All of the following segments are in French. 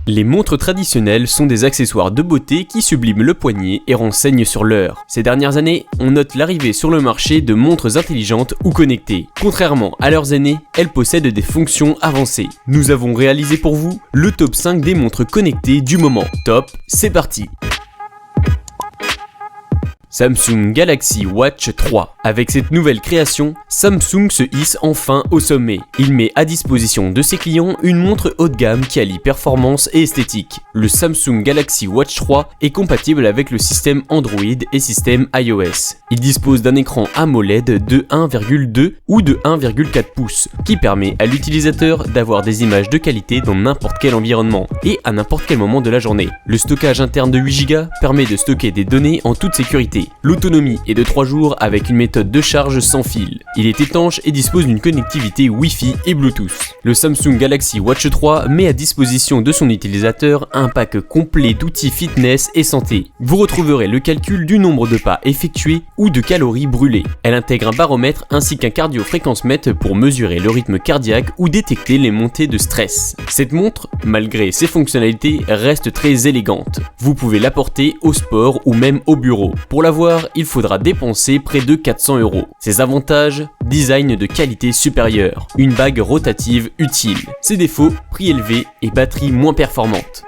Les montres traditionnelles sont des accessoires de beauté qui subliment le poignet et renseignent sur l'heure. Ces dernières années, on note l'arrivée sur le marché de montres intelligentes ou connectées. Contrairement à leurs aînées, elles possèdent des fonctions avancées. Nous avons réalisé pour vous le top 5 des montres connectées du moment. Top, c'est parti! Samsung Galaxy Watch 3. Avec cette nouvelle création, Samsung se hisse enfin au sommet. Il met à disposition de ses clients une montre haut de gamme qui allie performance et esthétique. Le Samsung Galaxy Watch 3 est compatible avec le système Android et système iOS. Il dispose d'un écran AMOLED de 1,2 ou de 1,4 pouces qui permet à l'utilisateur d'avoir des images de qualité dans n'importe quel environnement et à n'importe quel moment de la journée. Le stockage interne de 8 Go permet de stocker des données en toute sécurité. L'autonomie est de 3 jours avec une méthode de charge sans fil. Il est étanche et dispose d'une connectivité Wi-Fi et Bluetooth. Le Samsung Galaxy Watch 3 met à disposition de son utilisateur un pack complet d'outils fitness et santé. Vous retrouverez le calcul du nombre de pas effectués ou de calories brûlées. Elle intègre un baromètre ainsi qu'un cardio-fréquence-mètre pour mesurer le rythme cardiaque ou détecter les montées de stress. Cette montre, malgré ses fonctionnalités, reste très élégante. Vous pouvez la porter au sport ou même au bureau. Pour l'avoir, il faudra dépenser près de 400 €. Ses avantages, design de qualité supérieure, une bague rotative utile. Ses défauts, prix élevé et batterie moins performante.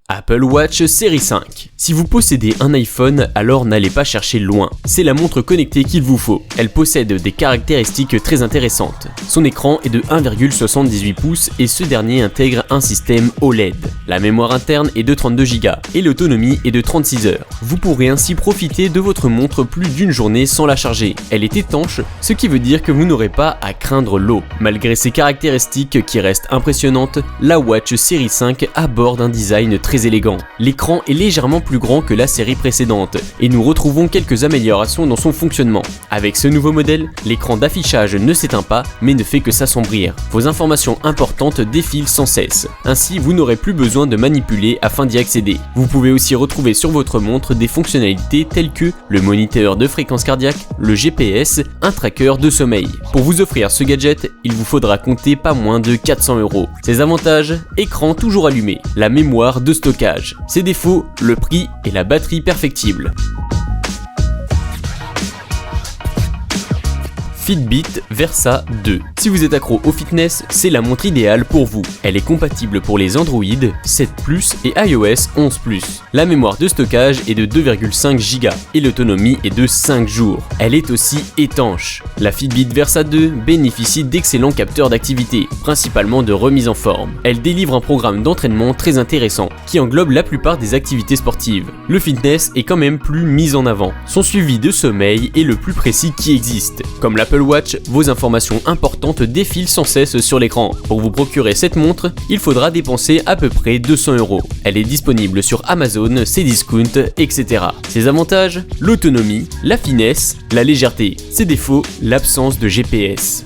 Apple Watch série 5. Si vous possédez un iPhone, alors n'allez pas chercher loin. C'est la montre connectée qu'il vous faut. Elle possède des caractéristiques très intéressantes. Son écran est de 1,78 pouces et ce dernier intègre un système OLED. La mémoire interne est de 32 Go et l'autonomie est de 36 heures. Vous pourrez ainsi profiter de votre montre plus d'une journée sans la charger. Elle est étanche, ce qui veut dire que vous n'aurez pas à craindre l'eau. Malgré ses caractéristiques qui restent impressionnantes, la Watch série 5 aborde un design très élégant. L'écran est légèrement plus grand que la série précédente et nous retrouvons quelques améliorations dans son fonctionnement. Avec ce nouveau modèle, l'écran d'affichage ne s'éteint pas mais ne fait que s'assombrir. Vos informations importantes défilent sans cesse. Ainsi, vous n'aurez plus besoin de manipuler afin d'y accéder. Vous pouvez aussi retrouver sur votre montre des fonctionnalités telles que le moniteur de fréquence cardiaque, le GPS, un tracker de sommeil. Pour vous offrir ce gadget, il vous faudra compter pas moins de 400 €. Ses avantages, écran toujours allumé, la mémoire de stockage. Ses défauts, le prix et la batterie perfectible. Fitbit Versa 2. Si vous êtes accro au fitness, c'est la montre idéale pour vous. Elle est compatible pour les Android 7 Plus et iOS 11 Plus. La mémoire de stockage est de 2,5 Go et l'autonomie est de 5 jours. Elle est aussi étanche. La Fitbit Versa 2 bénéficie d'excellents capteurs d'activité, principalement de remise en forme. Elle délivre un programme d'entraînement très intéressant qui englobe la plupart des activités sportives. Le fitness est quand même plus mis en avant. Son suivi de sommeil est le plus précis qui existe. Comme l'Apple Watch, vos informations importantes défilent sans cesse sur l'écran. Pour vous procurer cette montre, il faudra dépenser à peu près 200 €. Elle est disponible sur Amazon, Cdiscount, etc. Ses avantages, l'autonomie, la finesse, la légèreté. Ses défauts, l'absence de GPS.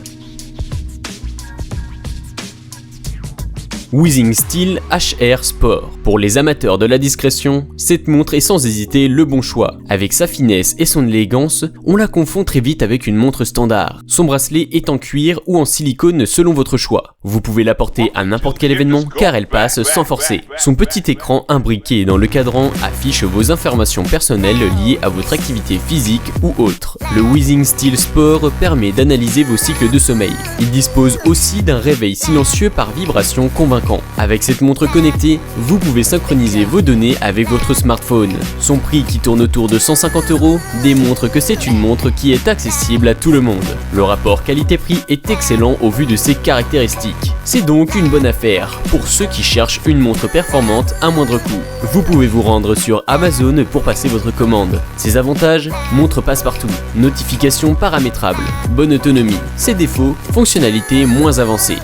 Withing Steel HR Sport. Pour les amateurs de la discrétion, cette montre est sans hésiter le bon choix. Avec sa finesse et son élégance, on la confond très vite avec une montre standard. Son bracelet est en cuir ou en silicone selon votre choix. Vous pouvez la porter à n'importe quel événement car elle passe sans forcer. Son petit écran imbriqué dans le cadran affiche vos informations personnelles liées à votre activité physique ou autre. Le Withing Steel Sport permet d'analyser vos cycles de sommeil. Il dispose aussi d'un réveil silencieux par vibration convaincant. Avec cette montre connectée, vous pouvez synchroniser vos données avec votre smartphone. Son prix qui tourne autour de 150 € démontre que c'est une montre qui est accessible à tout le monde. Le rapport qualité-prix est excellent au vu de ses caractéristiques. C'est donc une bonne affaire pour ceux qui cherchent une montre performante à moindre coût. Vous pouvez vous rendre sur Amazon pour passer votre commande. Ses avantages, montre passe-partout, notifications paramétrables, bonne autonomie. Ses défauts, fonctionnalités moins avancées.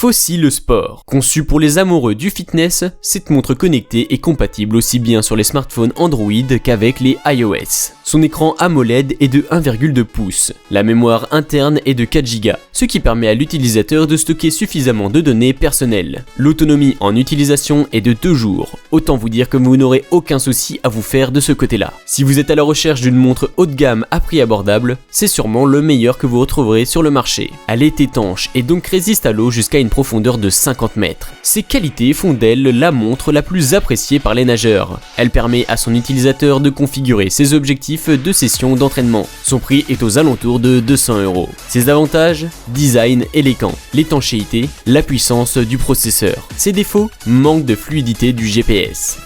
Fossil Sport. Conçue pour les amoureux du fitness, cette montre connectée est compatible aussi bien sur les smartphones Android qu'avec les iOS. Son écran AMOLED est de 1,2 pouces. La mémoire interne est de 4 Go, ce qui permet à l'utilisateur de stocker suffisamment de données personnelles. L'autonomie en utilisation est de 2 jours. Autant vous dire que vous n'aurez aucun souci à vous faire de ce côté-là. Si vous êtes à la recherche d'une montre haut de gamme à prix abordable, c'est sûrement le meilleur que vous retrouverez sur le marché. Elle est étanche et donc résiste à l'eau jusqu'à une profondeur de 50 mètres. Ses qualités font d'elle la montre la plus appréciée par les nageurs. Elle permet à son utilisateur de configurer ses objectifs de session d'entraînement. Son prix est aux alentours de 200 €. Ses avantages, design élégant, l'étanchéité, la puissance du processeur. Ses défauts, manque de fluidité du GPS.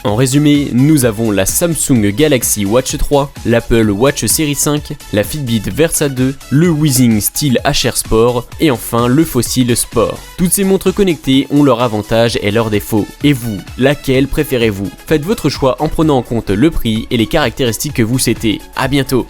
En résumé, nous avons la Samsung Galaxy Watch 3, l'Apple Watch Series 5, la Fitbit Versa 2, le Withings Steel HR Sport et enfin le Fossil Sport. Toutes ces montres connectées ont leurs avantages et leurs défauts. Et vous, laquelle préférez-vous? Faites votre choix en prenant en compte le prix et les caractéristiques que vous souhaitez. À bientôt!